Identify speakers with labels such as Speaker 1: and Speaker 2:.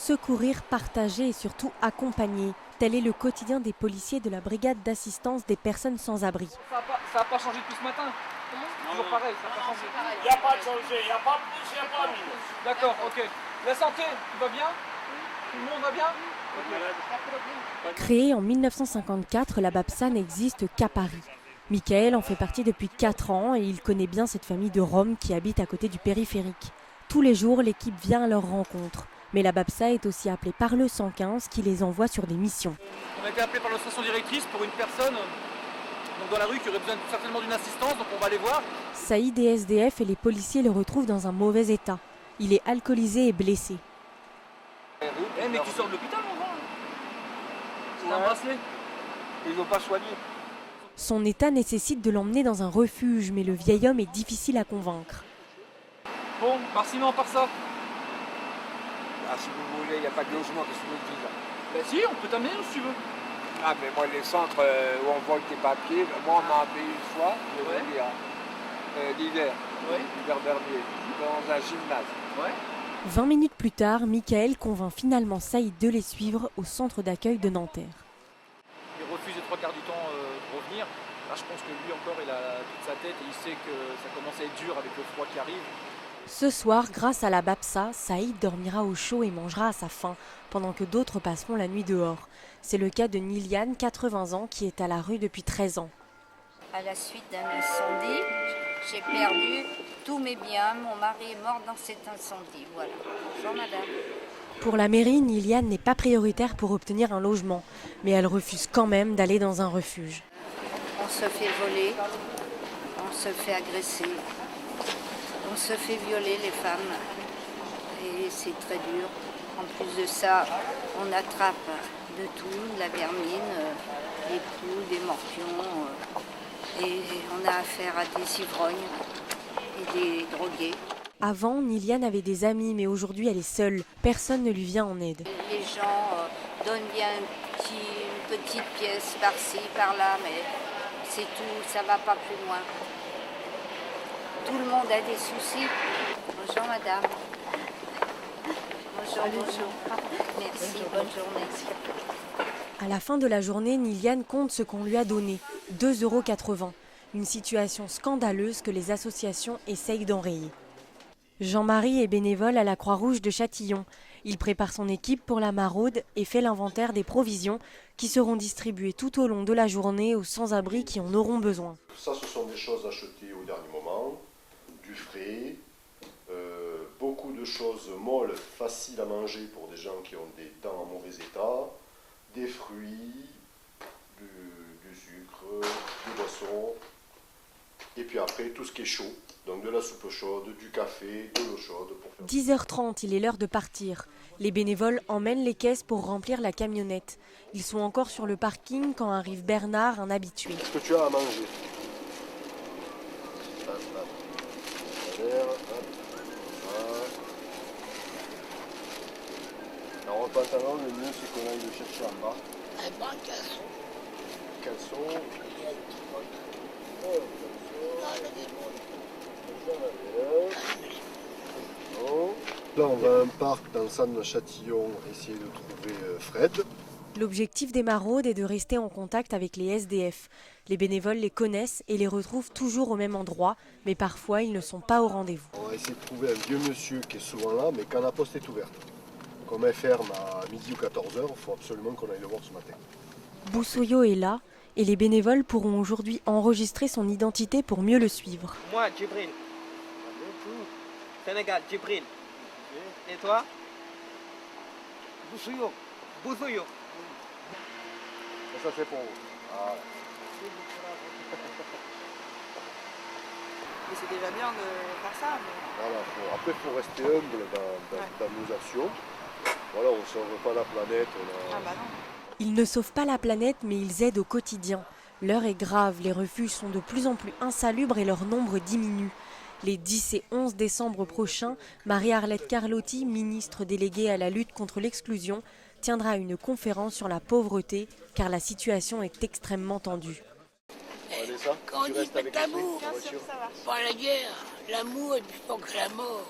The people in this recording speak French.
Speaker 1: Secourir, partager et surtout accompagner. Tel est le quotidien des policiers de la brigade d'assistance des personnes sans abri.
Speaker 2: Ça n'a pas changé depuis ce matin. Toujours pareil, ça n'a pas changé.
Speaker 3: Il n'y a pas de changé, il n'y a pas plus, il n'y a pas minus.
Speaker 2: D'accord, ok. La santé, tout va bien? Tout le monde va bien?
Speaker 1: Créée en 1954, la BAPSA n'existe qu'à Paris. Michael en fait partie depuis 4 ans et il connaît bien cette famille de Roms qui habite à côté du périphérique. Tous les jours, l'équipe vient à leur rencontre. Mais la BAPSA est aussi appelée par le 115 qui les envoie sur des missions.
Speaker 2: On a été appelé par l'association directrice pour une personne donc dans la rue qui aurait besoin certainement d'une assistance, donc on va aller voir.
Speaker 1: Saïd est SDF et les policiers le retrouvent dans un mauvais état. Il est alcoolisé et blessé.
Speaker 2: Mais tu sors de l'hôpital, mon grand. C'est un bracelet. Ils ne vont pas soigner.
Speaker 1: Son état nécessite de l'emmener dans un refuge, mais le vieil homme est difficile à convaincre.
Speaker 2: Bon, par-ci, non, par ça.
Speaker 4: Ah, si vous voulez, il n'y a pas de logement, qu'est-ce que vous me dites?
Speaker 2: Ben si, on peut t'amener si tu veux.
Speaker 4: Ah, mais moi, les centres où on vole tes papiers, moi, on m'a appelé une fois, je vais vous dire, l'hiver, l'hiver dernier, dans un gymnase.
Speaker 2: Ouais.
Speaker 1: 20 minutes plus tard, Michael convainc finalement Saïd de les suivre au centre d'accueil de Nanterre.
Speaker 2: Il refuse les 3 quarts du temps de revenir. Là, je pense que lui encore, il a toute sa tête et il sait que ça commence à être dur avec le froid qui arrive.
Speaker 1: Ce soir, grâce à la BAPSA, Saïd dormira au chaud et mangera à sa faim, pendant que d'autres passeront la nuit dehors. C'est le cas de Niliane, 80 ans, qui est à la rue depuis 13 ans.
Speaker 5: À la suite d'un incendie, j'ai perdu tous mes biens. Mon mari est mort dans cet incendie. Voilà. Bonjour madame.
Speaker 1: Pour la mairie, Niliane n'est pas prioritaire pour obtenir un logement, mais elle refuse quand même d'aller dans un refuge.
Speaker 5: On se fait voler, on se fait agresser, on se fait violer les femmes. Et c'est très dur. En plus de ça, on attrape de tout, la vermine, des poux, des morpions. Et on a affaire à des ivrognes et des drogués.
Speaker 1: Avant, Niliane avait des amis, mais aujourd'hui elle est seule. Personne ne lui vient en aide.
Speaker 5: Les gens donnent bien une petite pièce par-ci, par-là, mais c'est tout, ça ne va pas plus loin. Tout le monde a des soucis. Bonjour madame. Bonjour. Merci, bonne journée.
Speaker 1: À la fin de la journée, Niliane compte ce qu'on lui a donné, 2,80 €. Une situation scandaleuse que les associations essayent d'enrayer. Jean-Marie est bénévole à la Croix-Rouge de Châtillon. Il prépare son équipe pour la maraude et fait l'inventaire des provisions qui seront distribuées tout au long de la journée aux sans-abri qui en auront besoin.
Speaker 6: Ça, ce sont des choses achetées au dernier moment, du frais, beaucoup de choses molles, faciles à manger pour des gens qui ont des dents en mauvais état, des fruits, du sucre, des boissons, et puis après tout ce qui est chaud, donc de la soupe chaude, du café, de l'eau chaude.
Speaker 1: 10h30, il est l'heure de partir. Les bénévoles emmènent les caisses pour remplir la camionnette. Ils sont encore sur le parking quand arrive Bernard, un habitué.
Speaker 6: Qu'est-ce que tu as à manger? Alors en pantalon, le mieux c'est qu'on aille le chercher en bas.
Speaker 7: Un bon caleçon.
Speaker 6: Caleçon. Là, on va à un parc dans le centre de Châtillon essayer de trouver Fred.
Speaker 1: L'objectif des maraudes est de rester en contact avec les SDF. Les bénévoles les connaissent et les retrouvent toujours au même endroit, mais parfois ils ne sont pas au rendez-vous.
Speaker 6: On va essayer de trouver un vieux monsieur qui est souvent là, mais quand la poste est ouverte. Comme elle ferme à midi ou 14h, il faut absolument qu'on aille le voir ce matin.
Speaker 1: Boussoyo est là et les bénévoles pourront aujourd'hui enregistrer son identité pour mieux le suivre.
Speaker 8: Moi, Djibril. Sénégal, Djibril. Et toi?
Speaker 4: Boussoyo.
Speaker 8: Boussoyo.
Speaker 6: Ça c'est pour vous. Ah.
Speaker 9: Mais c'est déjà bien de faire ça. Mais...
Speaker 6: Voilà, après il faut rester humble dans nos actions. Voilà, on ne sauve pas la planète.
Speaker 9: Ah bah non.
Speaker 1: Ils ne sauvent pas la planète, mais ils aident au quotidien. L'heure est grave, les refuges sont de plus en plus insalubres et leur nombre diminue. Les 10 et 11 décembre prochains, Marie-Arlette Carlotti, ministre déléguée à la lutte contre l'exclusion, tiendra une conférence sur la pauvreté, car la situation est extrêmement tendue.
Speaker 7: Quand on dit pas d'amour, pas la guerre, l'amour est plus fort que la mort.